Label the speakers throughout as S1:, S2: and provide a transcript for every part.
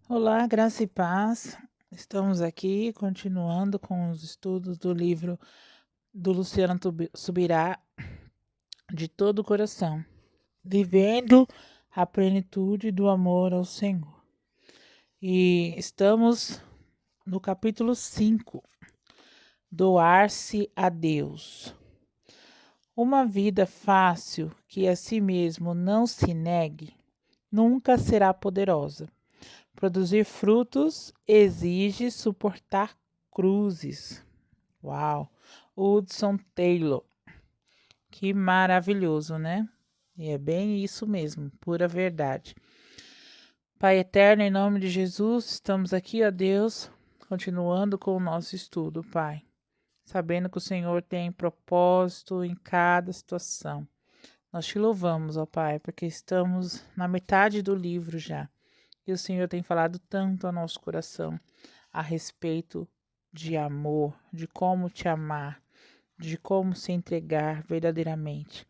S1: Olá, graça e paz. Estamos aqui continuando com os estudos do livro do Luciano Subirá, De Todo o Coração, Vivendo a Plenitude do Amor ao Senhor. E estamos no capítulo 5, Doar-se a Deus. Uma vida fácil que a si mesmo não se negue, nunca será poderosa. Produzir frutos exige suportar cruzes. Uau! Hudson Taylor. Que maravilhoso, né? E é bem isso mesmo, pura verdade. Pai eterno, em nome de Jesus, estamos aqui, ó Deus, continuando com o nosso estudo, Pai. Sabendo que o Senhor tem propósito em cada situação. Nós te louvamos, ó Pai, porque estamos na metade do livro já. E o Senhor tem falado tanto ao nosso coração a respeito de amor, de como te amar, de como se entregar verdadeiramente.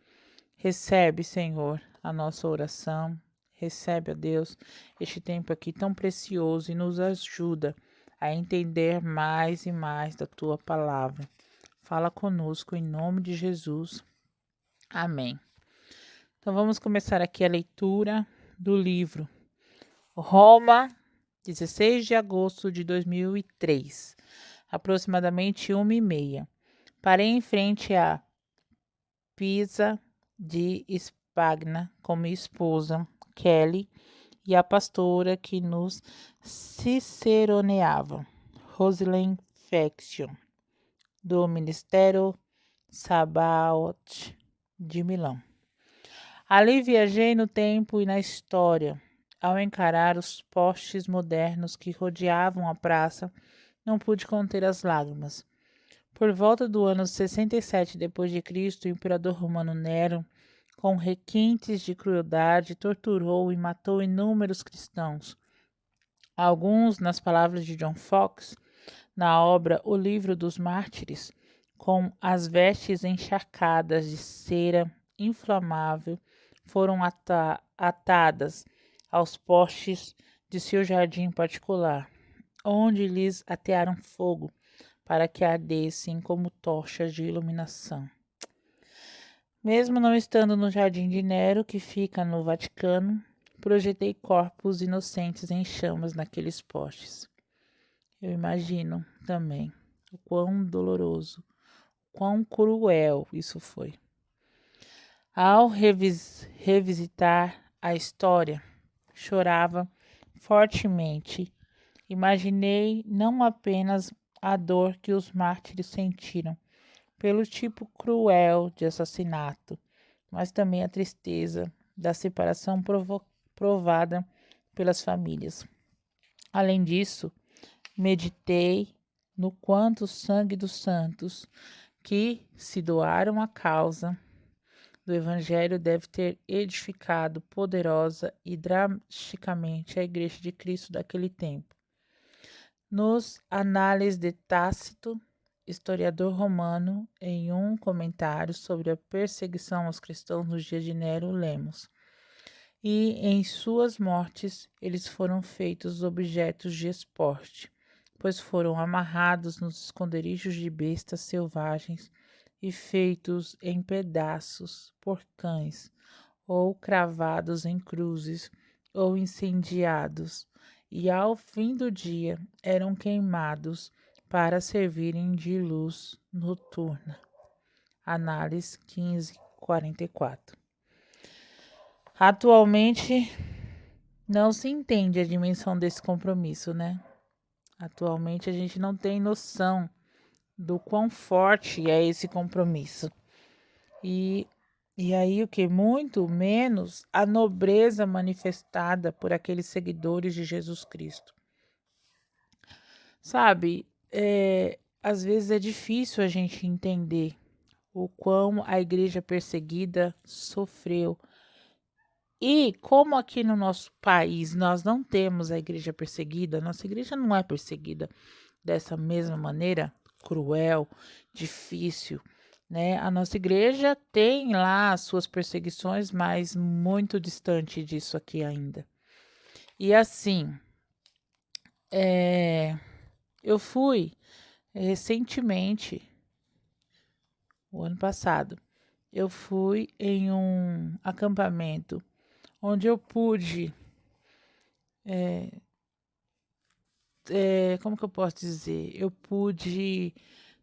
S1: Recebe, Senhor, a nossa oração. Recebe, ó Deus, este tempo aqui tão precioso e nos ajuda a entender mais e mais da tua palavra. Fala conosco em nome de Jesus. Amém. Então vamos começar aqui a leitura do livro Roma, 16 de agosto de 2003, aproximadamente 1h30. Parei em frente a Pisa de Spagna com minha esposa, Kelly, e a pastora que nos ciceroneava, Rosalind Faction, do Ministério Sabaoth de Milão. Ali viajei no tempo e na história. Ao encarar os postes modernos que rodeavam a praça, não pude conter as lágrimas. Por volta do ano 67 d.C., o imperador romano Nero, com requintes de crueldade, torturou e matou inúmeros cristãos. Alguns, nas palavras de John Foxe, na obra O Livro dos Mártires, com as vestes encharcadas de cera inflamável, foram atadas aos postes de seu jardim particular, onde lhes atearam fogo para que ardessem como tochas de iluminação. Mesmo não estando no jardim de Nero, que fica no Vaticano, projetei corpos inocentes em chamas naqueles postes. Eu imagino também o quão doloroso, quão cruel isso foi. Ao revisitar a história, chorava fortemente. Imaginei não apenas a dor que os mártires sentiram pelo tipo cruel de assassinato, mas também a tristeza da separação provada pelas famílias. Além disso, meditei no quanto o sangue dos santos que se doaram à causa do Evangelho deve ter edificado poderosa e drasticamente a Igreja de Cristo daquele tempo. Nos Análises de Tácito, historiador romano, em um comentário sobre a perseguição aos cristãos nos dias de Nero, lemos: e em suas mortes eles foram feitos objetos de esporte, pois foram amarrados nos esconderijos de bestas selvagens e feitos em pedaços por cães, ou cravados em cruzes, ou incendiados, e ao fim do dia eram queimados para servirem de luz noturna. Análise 1544. Atualmente, não se entende a dimensão desse compromisso, né? Atualmente, a gente não tem noção do quão forte é esse compromisso. E aí o que? Muito menos a nobreza manifestada por aqueles seguidores de Jesus Cristo. Sabe, às vezes é difícil a gente entender o quão a igreja perseguida sofreu. E como aqui no nosso país nós não temos a igreja perseguida, nossa igreja não é perseguida dessa mesma maneira, cruel, difícil, né? A nossa igreja tem lá as suas perseguições, mas muito distante disso aqui ainda. E assim, Eu fui recentemente, o ano passado, eu fui em um acampamento onde eu pude, como que eu posso dizer? Eu pude,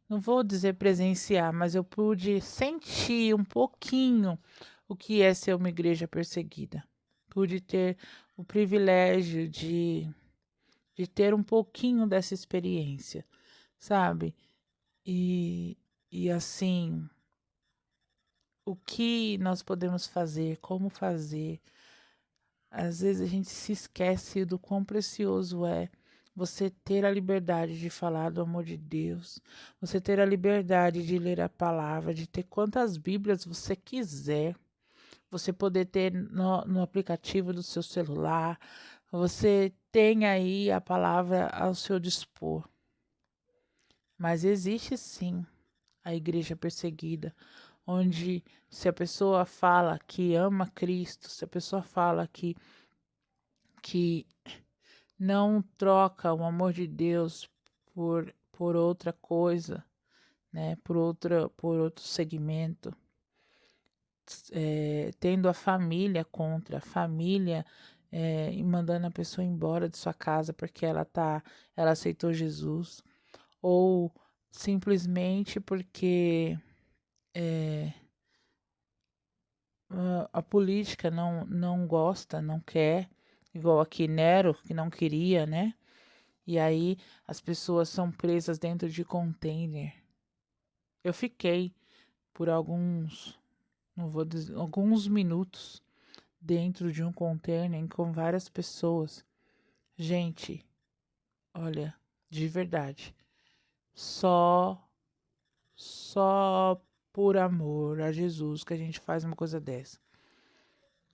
S1: não vou dizer presenciar, mas eu pude sentir um pouquinho o que é ser uma igreja perseguida. Pude ter o privilégio de ter um pouquinho dessa experiência, sabe? E, e assim, o que nós podemos fazer, como fazer. Às vezes a gente se esquece do quão precioso é você ter a liberdade de falar do amor de Deus, você ter a liberdade de ler a palavra, de ter quantas Bíblias você quiser, você poder ter no aplicativo do seu celular, você tem aí a palavra ao seu dispor. Mas existe sim a igreja perseguida, onde se a pessoa fala que ama Cristo, se a pessoa fala que não troca o amor de Deus por outra coisa, né, por outro segmento, tendo a família contra, a família e mandando a pessoa embora de sua casa porque ela aceitou Jesus, ou simplesmente porque a política não gosta, não quer, igual aqui Nero, que não queria, né? E aí as pessoas são presas dentro de container. Eu fiquei por não vou dizer, alguns minutos dentro de um container com várias pessoas. Gente, olha, de verdade, só só por amor a Jesus que a gente faz uma coisa dessa.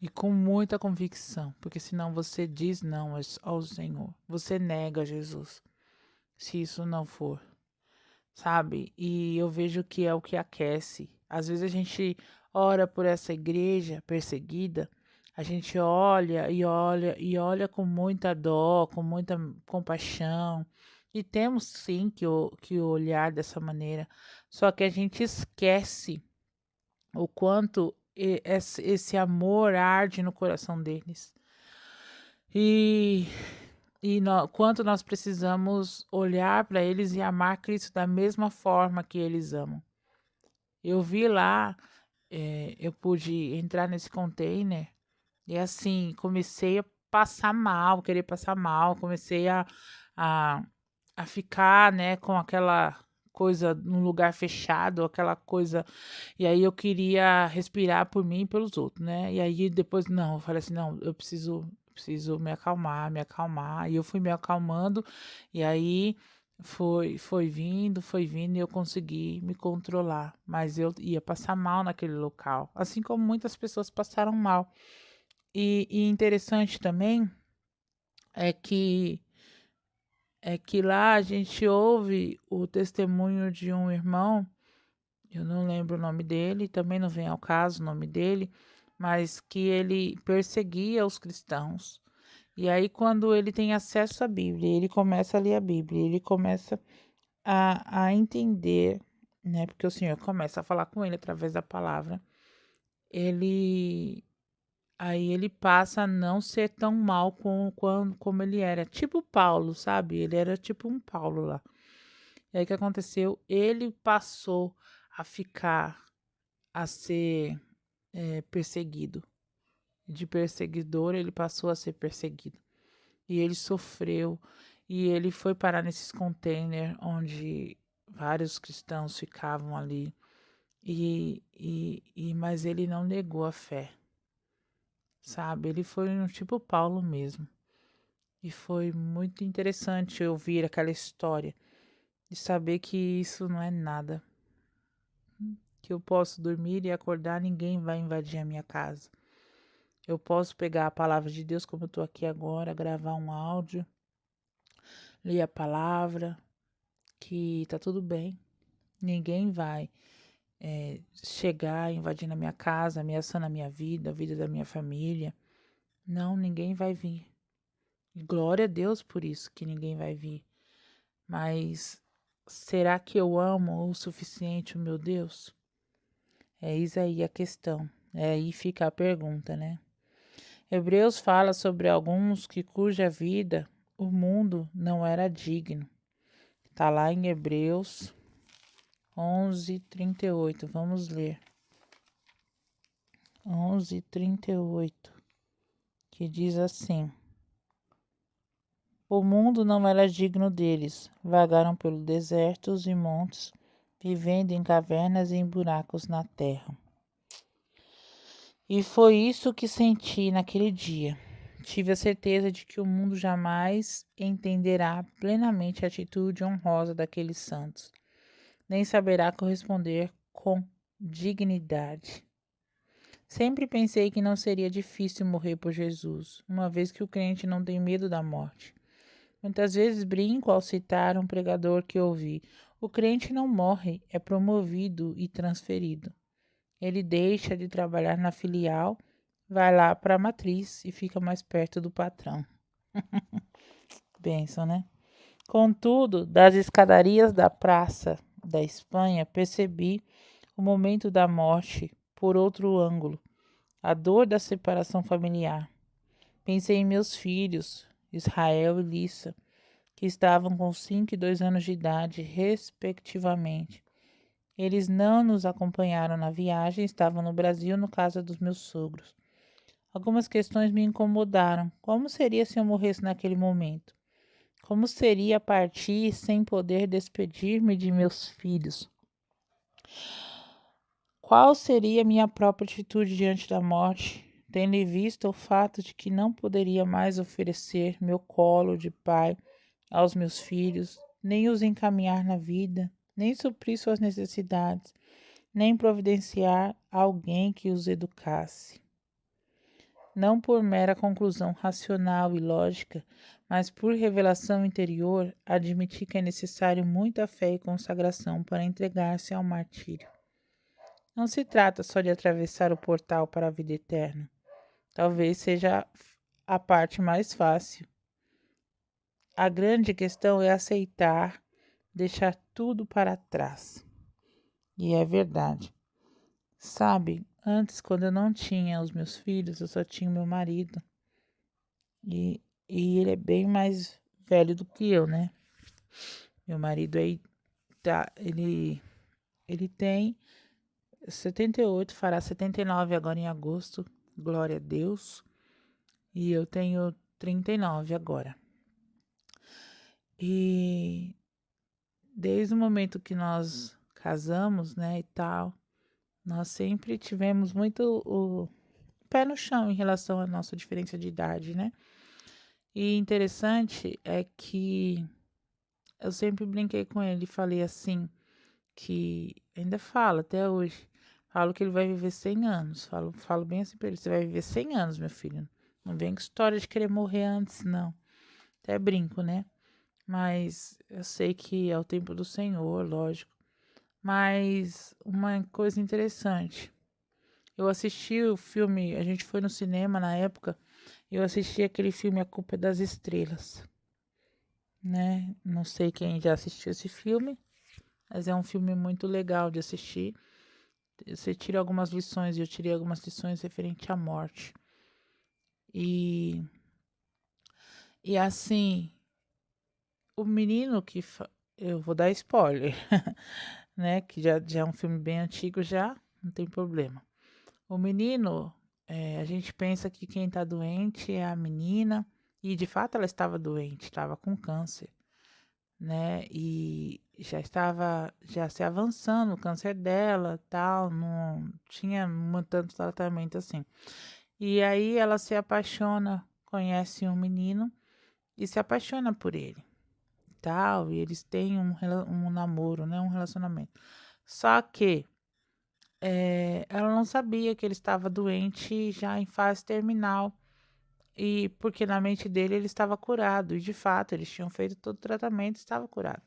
S1: E com muita convicção, porque senão você diz não ao Senhor. Você nega Jesus, se isso não for, sabe? E eu vejo que é o que aquece. Às vezes a gente ora por essa igreja perseguida, a gente olha e olha e olha com muita dó, com muita compaixão. E temos sim que olhar dessa maneira. Só que a gente esquece o quanto esse amor arde no coração deles. E, quanto nós precisamos olhar para eles e amar Cristo da mesma forma que eles amam. Eu vi lá, eu pude entrar nesse container e assim, comecei a passar mal, querer passar mal, comecei a, a ficar, né, com aquela coisa num lugar fechado, aquela coisa, e aí eu queria respirar por mim e pelos outros, né? E aí depois, não, eu falei assim, não, eu preciso me acalmar, e eu fui me acalmando, e aí foi vindo e eu consegui me controlar, mas eu ia passar mal naquele local, assim como muitas pessoas passaram mal. E interessante também é que lá a gente ouve o testemunho de um irmão, eu não lembro o nome dele, também não vem ao caso o nome dele, mas que ele perseguia os cristãos. E aí, quando ele tem acesso à Bíblia, ele começa a ler a Bíblia, ele começa a entender, né? Porque o Senhor começa a falar com ele através da palavra. Ele Aí ele passa a não ser tão mal como ele era. Tipo Paulo, sabe? Ele era tipo um Paulo lá. E aí o que aconteceu? Ele passou a ficar, a ser perseguido. De perseguidor, ele passou a ser perseguido. E ele sofreu. E ele foi parar nesses containers onde vários cristãos ficavam ali. Mas ele não negou a fé, sabe? Ele foi um tipo Paulo mesmo. E foi muito interessante ouvir aquela história de saber que isso não é nada. Que eu posso dormir e acordar, ninguém vai invadir a minha casa. Eu posso pegar a palavra de Deus, como eu estou aqui agora, gravar um áudio, ler a palavra, que tá tudo bem. Ninguém vai chegar invadindo a minha casa, ameaçando a minha vida, a vida da minha família. Não, ninguém vai vir. E glória a Deus por isso, que ninguém vai vir. Mas será que eu amo o suficiente o meu Deus? É isso aí a questão. É aí fica a pergunta, né? Hebreus fala sobre alguns cuja vida o mundo não era digno. Está lá em Hebreus 11:38. Vamos ler. 11:38, que diz assim: O mundo não era digno deles. Vagaram pelos desertos e montes, vivendo em cavernas e em buracos na terra. E foi isso que senti naquele dia. Tive a certeza de que o mundo jamais entenderá plenamente a atitude honrosa daqueles santos, nem saberá corresponder com dignidade. Sempre pensei que não seria difícil morrer por Jesus, uma vez que o crente não tem medo da morte. Muitas vezes brinco ao citar um pregador que ouvi: o crente não morre, é promovido e transferido. Ele deixa de trabalhar na filial, vai lá para a matriz e fica mais perto do patrão. Bênção, né? Contudo, das escadarias da praça da Espanha, percebi o momento da morte por outro ângulo, a dor da separação familiar. Pensei em meus filhos, Israel e Lissa, que estavam com 5 e 2 anos de idade, respectivamente. Eles não nos acompanharam na viagem, estavam no Brasil, no casa dos meus sogros. Algumas questões me incomodaram. Como seria se eu morresse naquele momento? Como seria partir sem poder despedir-me de meus filhos? Qual seria minha própria atitude diante da morte, tendo em vista o fato de que não poderia mais oferecer meu colo de pai aos meus filhos, nem os encaminhar na vida, nem suprir suas necessidades, nem providenciar alguém que os educasse? Não por mera conclusão racional e lógica, mas por revelação interior, admiti que é necessário muita fé e consagração para entregar-se ao martírio. Não se trata só de atravessar o portal para a vida eterna. Talvez seja a parte mais fácil. A grande questão é aceitar, deixar tudo para trás. E é verdade. Sabe, antes, quando eu não tinha os meus filhos, eu só tinha o meu marido. E ele é bem mais velho do que eu, né? Meu marido aí tá, ele tem 78, fará 79 agora em agosto. Glória a Deus. E eu tenho 39 agora. E desde o momento que nós casamos, né, e tal, nós sempre tivemos muito o pé no chão em relação à nossa diferença de idade, né? E interessante é que eu sempre brinquei com ele e falei assim, que ainda falo até hoje, falo que ele vai viver 100 anos, falo bem assim pra ele, você vai viver 100 anos, meu filho, não vem com história de querer morrer antes, não. Até brinco, né? Mas eu sei que é o tempo do Senhor, lógico. Mas uma coisa interessante, eu assisti o filme, a gente foi no cinema na época, eu assisti aquele filme A Culpa é das Estrelas, né? Não sei quem já assistiu esse filme, mas é um filme muito legal de assistir. Você tira algumas lições, e eu tirei algumas lições referente à morte. E assim, o menino que... Eu vou dar spoiler, né? Que já é um filme bem antigo já, não tem problema. O menino, a gente pensa que quem tá doente é a menina, e de fato ela estava doente, estava com câncer, né? E já se avançando o câncer dela, tal, não tinha tanto tratamento assim. E aí ela se apaixona, conhece um menino e se apaixona por ele, tal, e eles têm um namoro, né? Um relacionamento. Só que ela não sabia que ele estava doente já em fase terminal. E porque na mente dele ele estava curado. E de fato, eles tinham feito todo o tratamento e estava curado.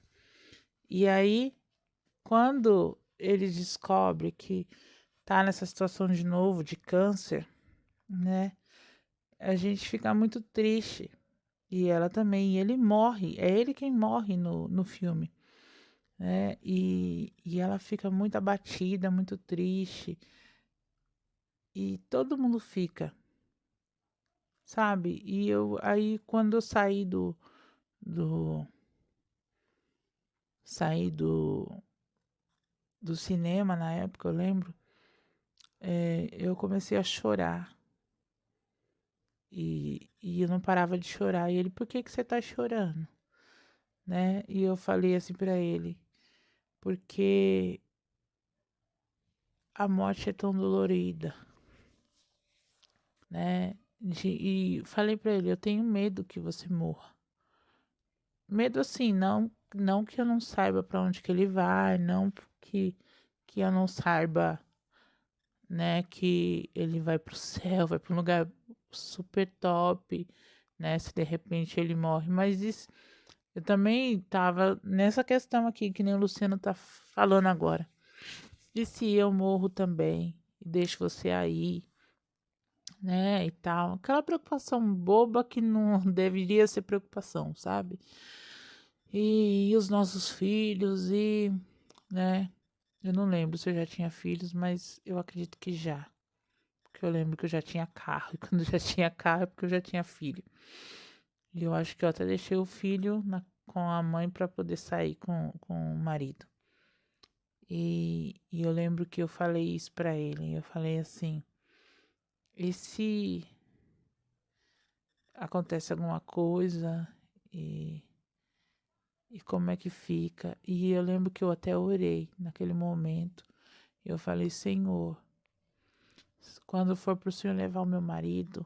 S1: E aí, quando ele descobre que tá nessa situação de novo de câncer, né? A gente fica muito triste. E ela também, e ele morre, é ele quem morre no filme, né? E ela fica muito abatida, muito triste, e todo mundo fica, sabe? E eu, aí quando eu do, saí do cinema na época, eu lembro, eu comecei a chorar, e eu não parava de chorar, e ele, por que que você tá chorando? Né? E eu falei assim pra ele, porque a morte é tão dolorida, né? E falei pra ele, eu tenho medo que você morra. Medo assim, não que eu não saiba pra onde que ele vai, não que eu não saiba, né, que ele vai pro céu, vai pra um lugar super top, né, se de repente ele morre, mas isso, eu também tava nessa questão aqui, que nem o Luciano tá falando agora. E se eu morro também e deixo você aí, né, e tal. Aquela preocupação boba que não deveria ser preocupação, sabe? E os nossos filhos né, eu não lembro se eu já tinha filhos, mas eu acredito que já. Porque eu lembro que eu já tinha carro, e quando eu já tinha carro é porque eu já tinha filho. E eu acho que eu até deixei o filho com a mãe para poder sair com o marido. E eu lembro que eu falei isso para ele. Eu falei assim: e se acontece alguma coisa e como é que fica? E eu lembro que eu até orei naquele momento. Eu falei: Senhor, quando for para o Senhor levar o meu marido,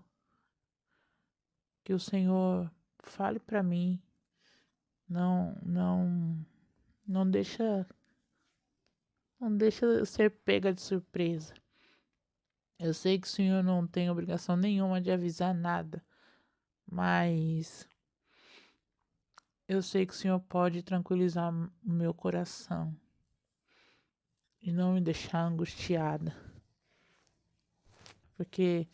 S1: que o Senhor fale para mim, não, não, não deixa, não deixa eu ser pega de surpresa. Eu sei que o Senhor não tem obrigação nenhuma de avisar nada, mas eu sei que o Senhor pode tranquilizar o meu coração e não me deixar angustiada, porque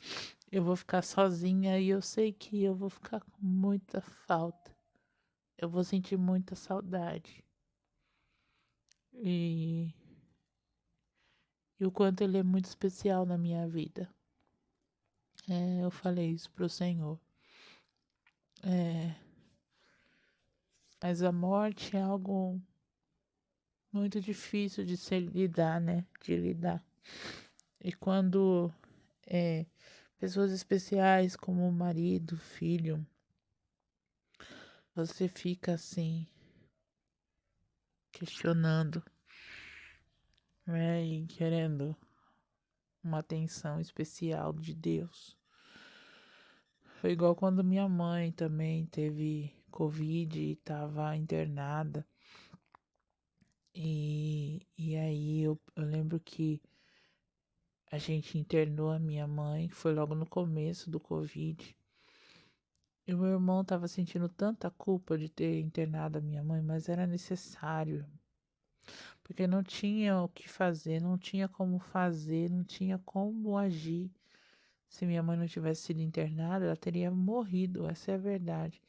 S1: eu vou ficar sozinha e eu sei que eu vou ficar com muita falta. Eu vou sentir muita saudade. E, e o quanto ele é muito especial na minha vida. Eu falei isso pro Senhor. É, mas a morte é algo muito difícil de se lidar, né? De lidar. E quando pessoas especiais como o marido, filho, você fica assim, questionando, né? E querendo uma atenção especial de Deus. Foi igual quando minha mãe também teve Covid e estava internada. E aí eu lembro que a gente internou a minha mãe, foi logo no começo do Covid. E o meu irmão estava sentindo tanta culpa de ter internado a minha mãe, mas era necessário, porque não tinha o que fazer, não tinha como fazer, não tinha como agir. Se minha mãe não tivesse sido internada, ela teria morrido, essa é a verdade.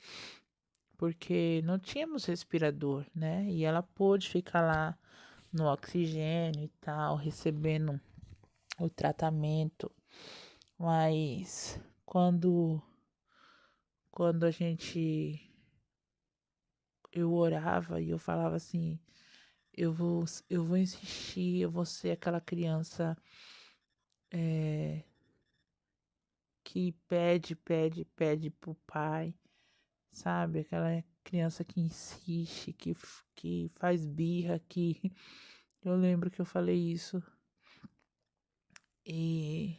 S1: Porque não tínhamos respirador, né? E ela pôde ficar lá no oxigênio e tal, recebendo o tratamento. Mas quando a gente eu orava e eu falava assim, eu vou insistir, eu vou ser aquela criança é, que pede pro pai, sabe? Aquela criança que insiste, que faz birra, que eu lembro que eu falei isso e,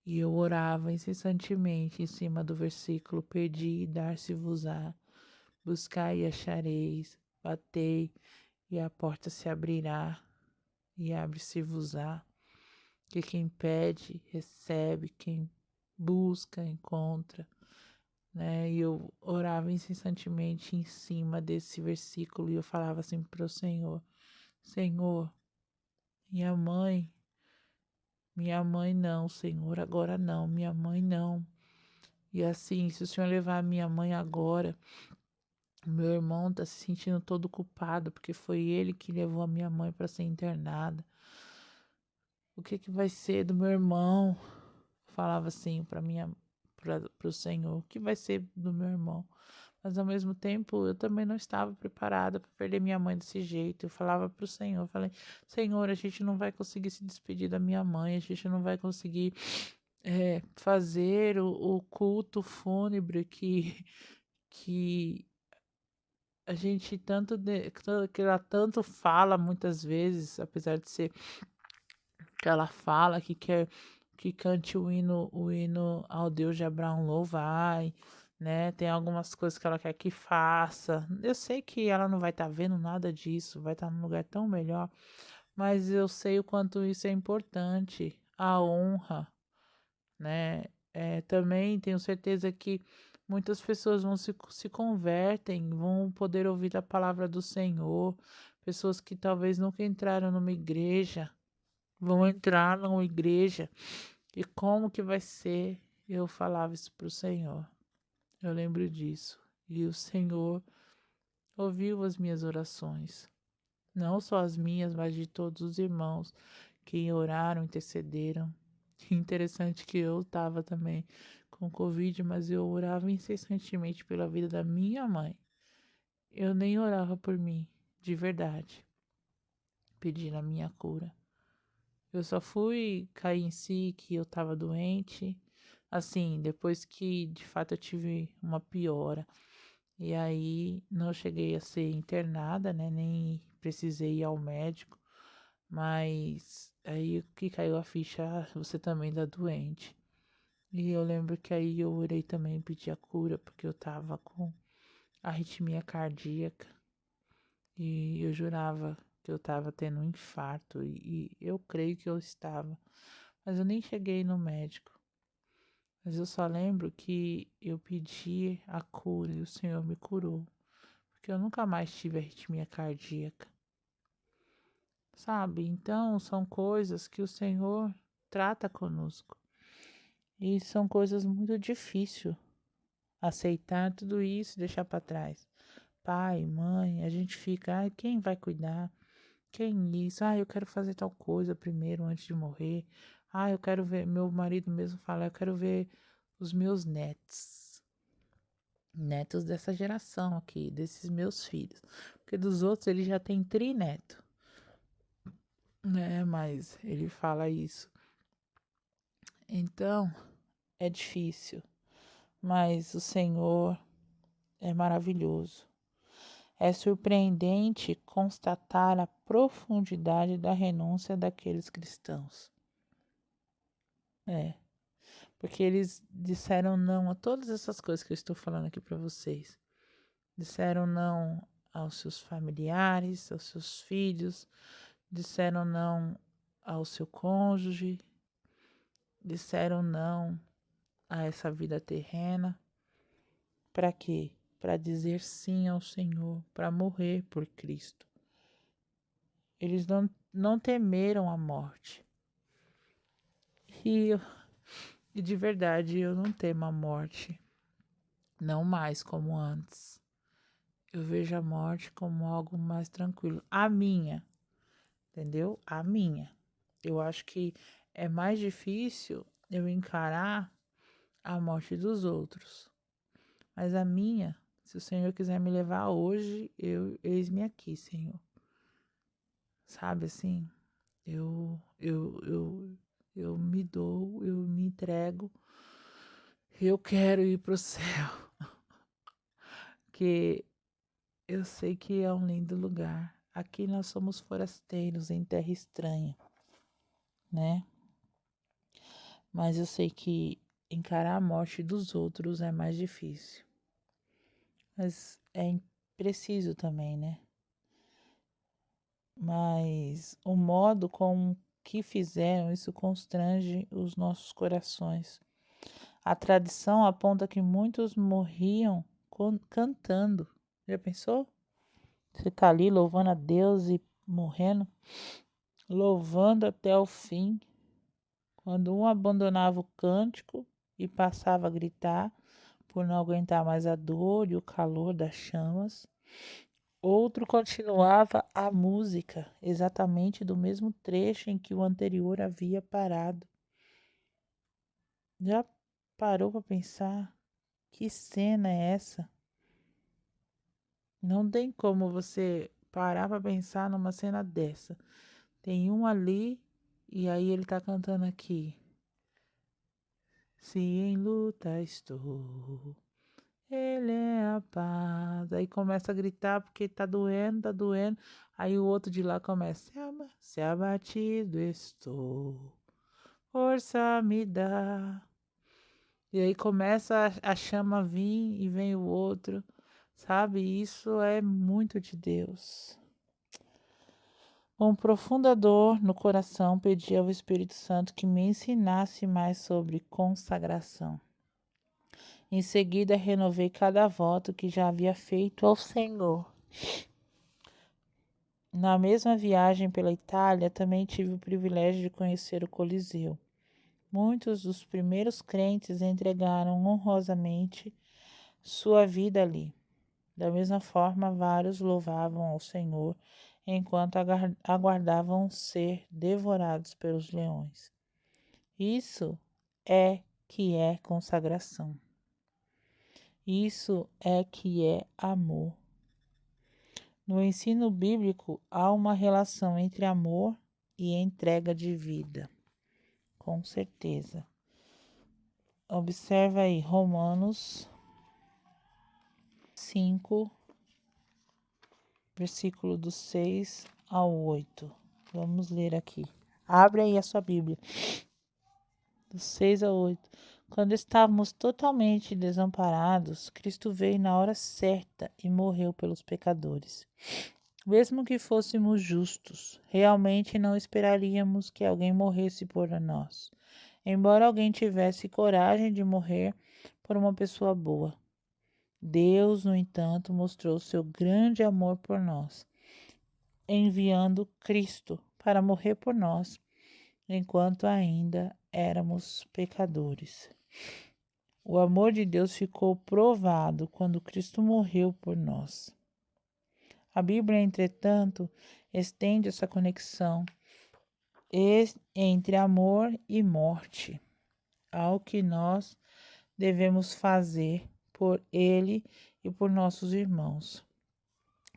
S1: e eu orava incessantemente em cima do versículo: Pedi e dar-se-vos-á, buscai e achareis, batei e a porta se abrirá e abre-se-vos-á. Que quem pede, recebe, quem busca, encontra, né? E eu orava incessantemente em cima desse versículo e eu falava assim para o Senhor: Senhor, minha mãe não, Senhor, agora não, minha mãe não. E assim, se o Senhor levar a minha mãe agora, meu irmão tá se sentindo todo culpado, porque foi ele que levou a minha mãe para ser internada. O que que vai ser do meu irmão? Eu falava assim para o Senhor, o que vai ser do meu irmão? Mas ao mesmo tempo eu também não estava preparada para perder minha mãe desse jeito. Eu falava para o Senhor, eu falei, Senhor, a gente não vai conseguir se despedir da minha mãe, a gente não vai conseguir fazer o culto fúnebre que a gente que ela tanto fala muitas vezes, apesar de ser que ela fala que quer que cante o hino ao Deus de Abraão louvai, né? Tem algumas coisas que ela quer que faça. Eu sei que ela não vai estar vendo nada disso, vai estar num lugar tão melhor, mas eu sei o quanto isso é importante, a honra, né? Também tenho certeza que muitas pessoas vão se convertem, vão poder ouvir a palavra do Senhor, pessoas que talvez nunca entraram numa igreja, vão entrar numa igreja. E como que vai ser? Eu falava isso para o Senhor. Eu lembro disso. E o Senhor ouviu as minhas orações. Não só as minhas, mas de todos os irmãos que oraram, intercederam. Interessante que eu estava também com Covid, mas eu orava incessantemente pela vida da minha mãe. Eu nem orava por mim, de verdade, pedindo a minha cura. Eu só fui cair em si que eu estava doente, assim, depois que de fato eu tive uma piora. E aí não cheguei a ser internada, né? Nem precisei ir ao médico. Mas aí que caiu a ficha, você também tá doente. E eu lembro que aí eu orei também, pedi a cura, porque eu tava com arritmia cardíaca. E eu jurava que eu tava tendo um infarto. E eu creio que eu estava. Mas eu nem cheguei no médico. Mas eu só lembro que eu pedi a cura e o Senhor me curou. Porque eu nunca mais tive arritmia cardíaca. Sabe? Então são coisas que o Senhor trata conosco. E são coisas muito difíceis aceitar tudo isso e deixar para trás. Pai, mãe, a gente fica, ai, quem vai cuidar? Quem isso? Ah, eu quero fazer tal coisa primeiro antes de morrer. Ah, eu quero ver, meu marido mesmo fala, eu quero ver os meus netos. Netos dessa geração aqui, desses meus filhos. Porque dos outros ele já tem trineto, né? Mas ele fala isso. Então, é difícil, mas o Senhor é maravilhoso. É surpreendente constatar a profundidade da renúncia daqueles cristãos. É, porque eles disseram não a todas essas coisas que eu estou falando aqui para vocês. Disseram não aos seus familiares, aos seus filhos, disseram não ao seu cônjuge, disseram não a essa vida terrena. Para quê? Para dizer sim ao Senhor, para morrer por Cristo. Eles não temeram a morte. E, e de verdade eu não temo a morte, não mais como antes. Eu vejo a morte como algo mais tranquilo. A minha, entendeu? A minha. Eu acho que é mais difícil eu encarar a morte dos outros. Mas a minha, se o Senhor quiser me levar hoje, eis-me aqui, Senhor. Sabe assim? Eu me dou, eu me entrego. Eu quero ir pro céu, que eu sei que é um lindo lugar. Aqui nós somos forasteiros em terra estranha, né? Mas eu sei que encarar a morte dos outros é mais difícil. Mas é preciso também, né? Mas o modo com que fizeram isso constrange os nossos corações. A tradição aponta que muitos morriam cantando. Já pensou? Você tá ali louvando a Deus e morrendo, louvando até o fim. Quando um abandonava o cântico e passava a gritar, por não aguentar mais a dor e o calor das chamas. Outro continuava a música, exatamente do mesmo trecho em que o anterior havia parado. Já parou para pensar? Que cena é essa? Não tem como você parar para pensar numa cena dessa. Tem um ali e aí ele tá cantando aqui. Se em luta estou, ele é a paz. Aí começa a gritar porque tá doendo, tá doendo. Aí o outro de lá começa, se abatido estou, força me dá. E aí começa a chama a vir e vem o outro, sabe? Isso é muito de Deus. Com profunda dor no coração, pedi ao Espírito Santo que me ensinasse mais sobre consagração. Em seguida, renovei cada voto que já havia feito ao Senhor. Na mesma viagem pela Itália, também tive o privilégio de conhecer o Coliseu. Muitos dos primeiros crentes entregaram honrosamente sua vida ali. Da mesma forma, vários louvavam ao Senhor enquanto aguardavam ser devorados pelos leões. Isso é que é consagração. Isso é que é amor. No ensino bíblico, há uma relação entre amor e entrega de vida. Com certeza. Observa aí Romanos 5, versículo do 6 ao 8. Vamos ler aqui. Abre aí a sua Bíblia. Do 6 ao 8. Quando estávamos totalmente desamparados, Cristo veio na hora certa e morreu pelos pecadores. Mesmo que fôssemos justos, realmente não esperaríamos que alguém morresse por nós, embora alguém tivesse coragem de morrer por uma pessoa boa. Deus, no entanto, mostrou seu grande amor por nós, enviando Cristo para morrer por nós, enquanto ainda éramos pecadores. O amor de Deus ficou provado quando Cristo morreu por nós. A Bíblia, entretanto, estende essa conexão entre amor e morte, ao que nós devemos fazer por Ele e por nossos irmãos.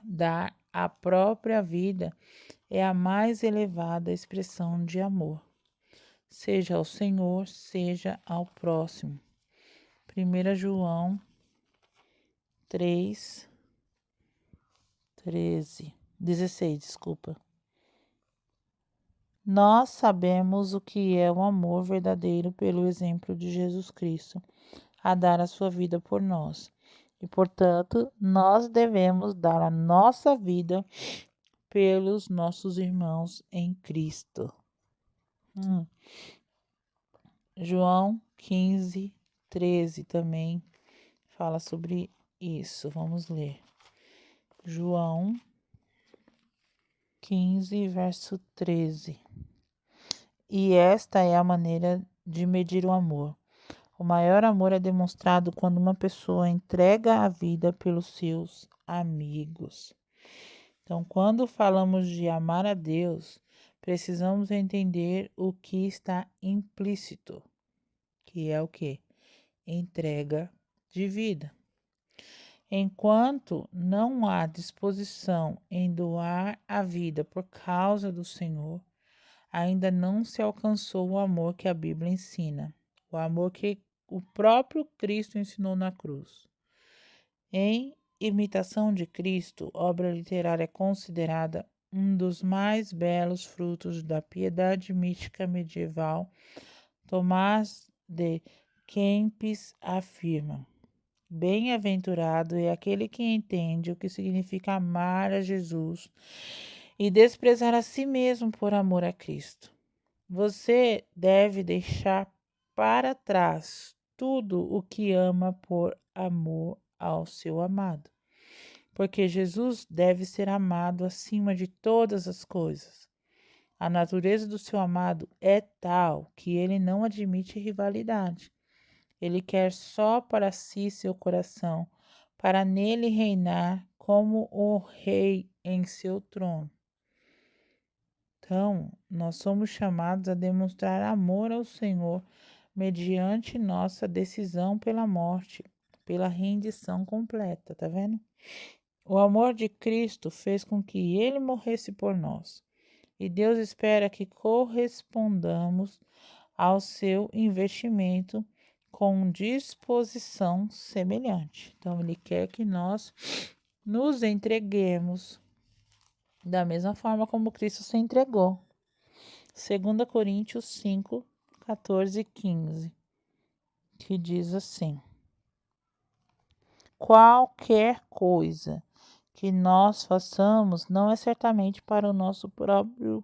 S1: Dar a própria vida é a mais elevada expressão de amor, seja ao Senhor, seja ao próximo. 1 João 3:16. Nós sabemos o que é o amor verdadeiro pelo exemplo de Jesus Cristo, a dar a sua vida por nós. E, portanto, nós devemos dar a nossa vida pelos nossos irmãos em Cristo. João 15:13 também fala sobre isso. Vamos ler. João 15, verso 13. E esta é a maneira de medir o amor. O maior amor é demonstrado quando uma pessoa entrega a vida pelos seus amigos. Então, quando falamos de amar a Deus, precisamos entender o que está implícito, que é o quê? Entrega de vida. Enquanto não há disposição em doar a vida por causa do Senhor, ainda não se alcançou o amor que a Bíblia ensina, o amor que o próprio Cristo ensinou na cruz. Em Imitação de Cristo, obra literária considerada um dos mais belos frutos da piedade mística medieval, Tomás de Kempis afirma: bem-aventurado é aquele que entende o que significa amar a Jesus e desprezar a si mesmo por amor a Cristo. Você deve deixar para trás tudo o que ama por amor ao seu amado, porque Jesus deve ser amado acima de todas as coisas. A natureza do seu amado é tal que ele não admite rivalidade. Ele quer só para si seu coração, para nele reinar como o rei em seu trono. Então, nós somos chamados a demonstrar amor ao Senhor mediante nossa decisão pela morte, pela rendição completa, tá vendo? O amor de Cristo fez com que ele morresse por nós. E Deus espera que correspondamos ao seu investimento com disposição semelhante. Então, ele quer que nós nos entreguemos da mesma forma como Cristo se entregou. 2 Coríntios 5, 14 e 15, que diz assim: qualquer coisa que nós façamos não é certamente para o nosso próprio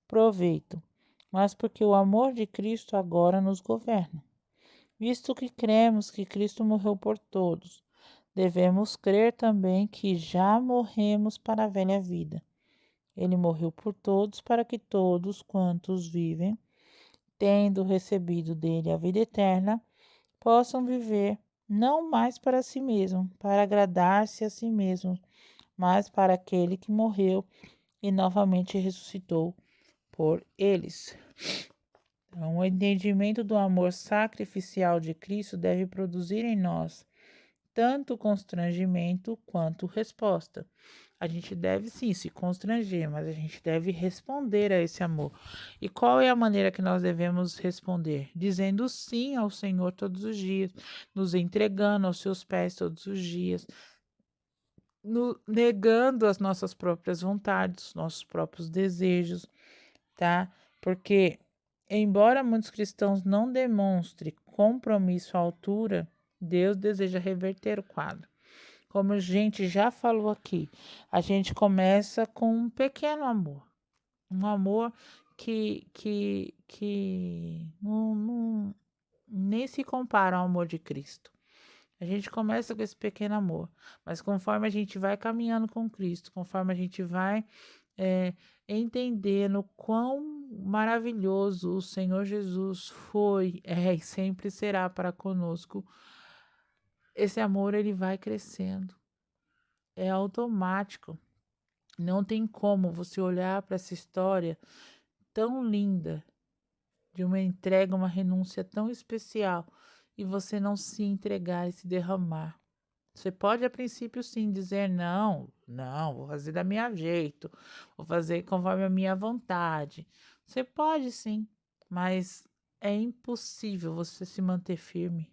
S1: proveito, mas porque o amor de Cristo agora nos governa. Visto que cremos que Cristo morreu por todos, devemos crer também que já morremos para a velha vida. Ele morreu por todos para que todos quantos vivem, tendo recebido dele a vida eterna, possam viver não mais para si mesmos, para agradar-se a si mesmos, mas para aquele que morreu e novamente ressuscitou por eles. Então, o entendimento do amor sacrificial de Cristo deve produzir em nós tanto constrangimento quanto resposta. A gente deve sim se constranger, mas a gente deve responder a esse amor. E qual é a maneira que nós devemos responder? Dizendo sim ao Senhor todos os dias, nos entregando aos seus pés todos os dias, negando as nossas próprias vontades, nossos próprios desejos, tá? Porque, embora muitos cristãos não demonstrem compromisso à altura, Deus deseja reverter o quadro. Como a gente já falou aqui, a gente começa com um pequeno amor. Um amor que nem se compara ao amor de Cristo. A gente começa com esse pequeno amor, mas conforme a gente vai caminhando com Cristo, conforme a gente vai entendendo quão maravilhoso o Senhor Jesus foi, e sempre será para conosco, esse amor ele vai crescendo. É automático. Não tem como você olhar para essa história tão linda, de uma entrega, uma renúncia tão especial, e você não se entregar e se derramar. Você pode, a princípio, sim, dizer não, vou fazer da minha jeito, vou fazer conforme a minha vontade. Você pode, sim, mas é impossível você se manter firme,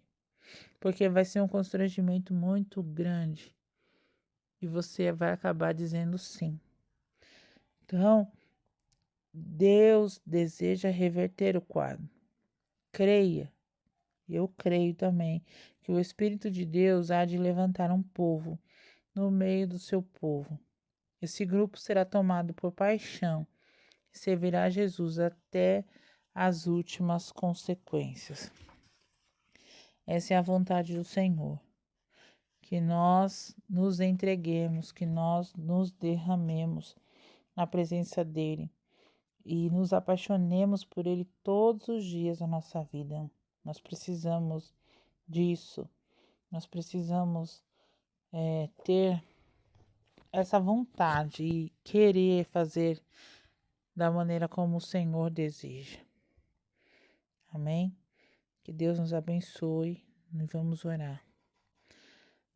S1: porque vai ser um constrangimento muito grande e você vai acabar dizendo sim. Então, Deus deseja reverter o quadro. Creia, eu creio também, que o Espírito de Deus há de levantar um povo no meio do seu povo. Esse grupo será tomado por paixão e servirá a Jesus até as últimas consequências. Essa é a vontade do Senhor. Que nós nos entreguemos, que nós nos derramemos na presença dEle e nos apaixonemos por Ele todos os dias da nossa vida. Nós precisamos disso. Nós precisamos ter essa vontade e querer fazer da maneira como o Senhor deseja. Amém? Que Deus nos abençoe e vamos orar.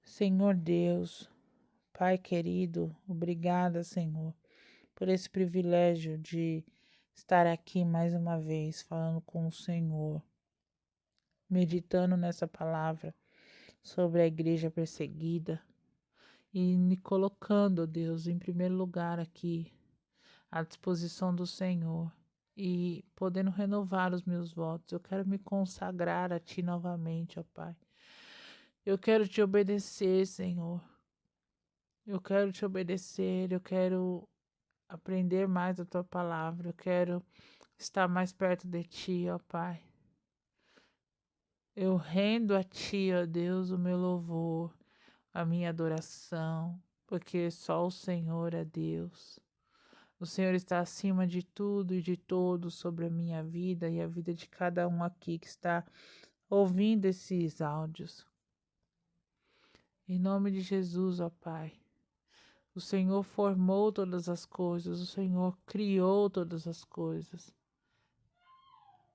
S1: Senhor Deus, Pai querido, obrigada, Senhor, por esse privilégio de estar aqui mais uma vez falando com o Senhor, meditando nessa palavra sobre a igreja perseguida e me colocando, Deus, em primeiro lugar aqui, à disposição do Senhor e podendo renovar os meus votos. Eu quero me consagrar a Ti novamente, ó Pai. Eu quero Te obedecer, Senhor. Eu quero Te obedecer, eu quero aprender mais a Tua palavra, eu quero estar mais perto de Ti, ó Pai. Eu rendo a Ti, ó Deus, o meu louvor, a minha adoração, porque só o Senhor é Deus. O Senhor está acima de tudo e de todos sobre a minha vida e a vida de cada um aqui que está ouvindo esses áudios. Em nome de Jesus, ó Pai. O Senhor formou todas as coisas, o Senhor criou todas as coisas.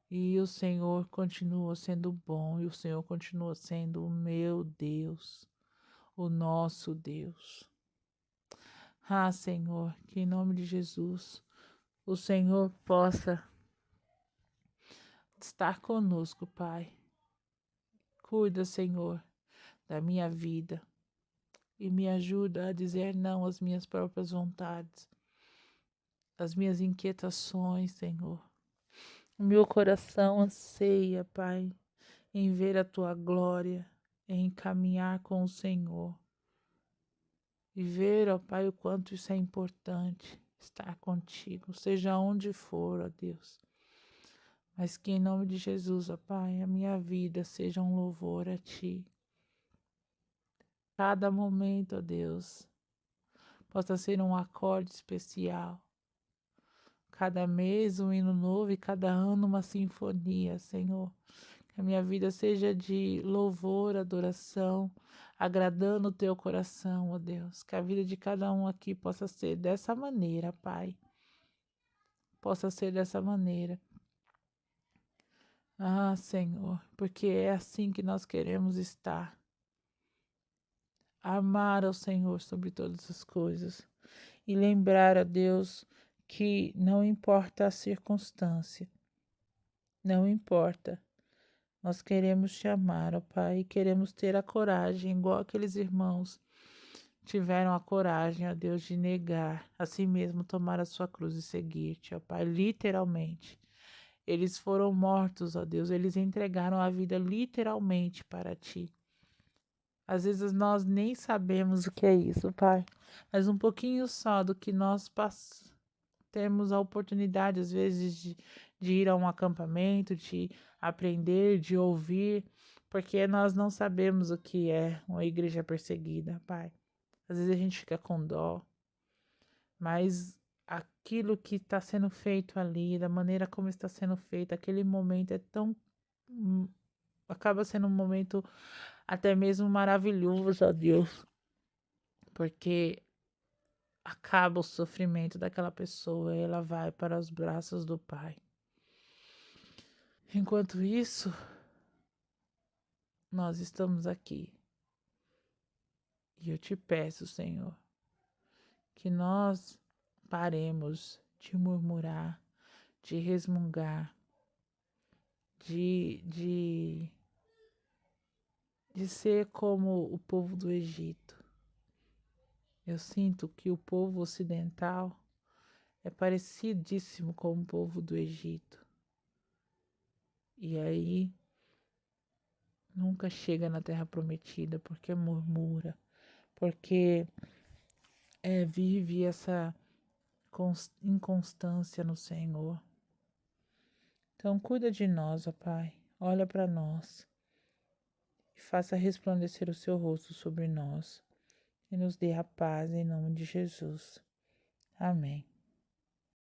S1: E o Senhor continua sendo bom, e o Senhor continua sendo o meu Deus, o nosso Deus. Ah, Senhor, que em nome de Jesus, o Senhor possa estar conosco, Pai. Cuida, Senhor, da minha vida e me ajuda a dizer não às minhas próprias vontades, às minhas inquietações, Senhor. O meu coração anseia, Pai, em ver a Tua glória, em caminhar com o Senhor. E ver, ó Pai, o quanto isso é importante, estar contigo, seja onde for, ó Deus. Mas que em nome de Jesus, ó Pai, a minha vida seja um louvor a Ti. Cada momento, ó Deus, possa ser um acorde especial. Cada mês um hino novo e cada ano uma sinfonia, Senhor. Que a minha vida seja de louvor, adoração, agradando o Teu coração, ó Deus. Que a vida de cada um aqui possa ser dessa maneira, Pai. Possa ser dessa maneira. Ah, Senhor, porque é assim que nós queremos estar. Amar ao Senhor sobre todas as coisas. E lembrar a Deus que não importa a circunstância, não importa. Nós queremos te amar, ó Pai, e queremos ter a coragem, igual aqueles irmãos tiveram a coragem, ó Deus, de negar a si mesmo, tomar a sua cruz e seguir-te, ó Pai, literalmente. Eles foram mortos, ó Deus, eles entregaram a vida literalmente para ti. Às vezes nós nem sabemos o que é isso, Pai, mas um pouquinho só do que nós temos a oportunidade, às vezes, de ir a um acampamento, de aprender, de ouvir, porque nós não sabemos o que é uma igreja perseguida, Pai. Às vezes a gente fica com dó, mas aquilo que está sendo feito ali, da maneira como está sendo feito, aquele momento é tão. Acaba sendo um momento até mesmo maravilhoso, ó Deus, porque acaba o sofrimento daquela pessoa e ela vai para os braços do Pai. Enquanto isso, nós estamos aqui. E eu te peço, Senhor, que nós paremos de murmurar, de resmungar, de ser como o povo do Egito. Eu sinto que o povo ocidental é parecidíssimo com o povo do Egito. E aí nunca chega na terra prometida porque murmura, porque vive essa inconstância no Senhor. Então cuida de nós, ó Pai, olha para nós e faça resplandecer o seu rosto sobre nós e nos dê a paz em nome de Jesus. Amém.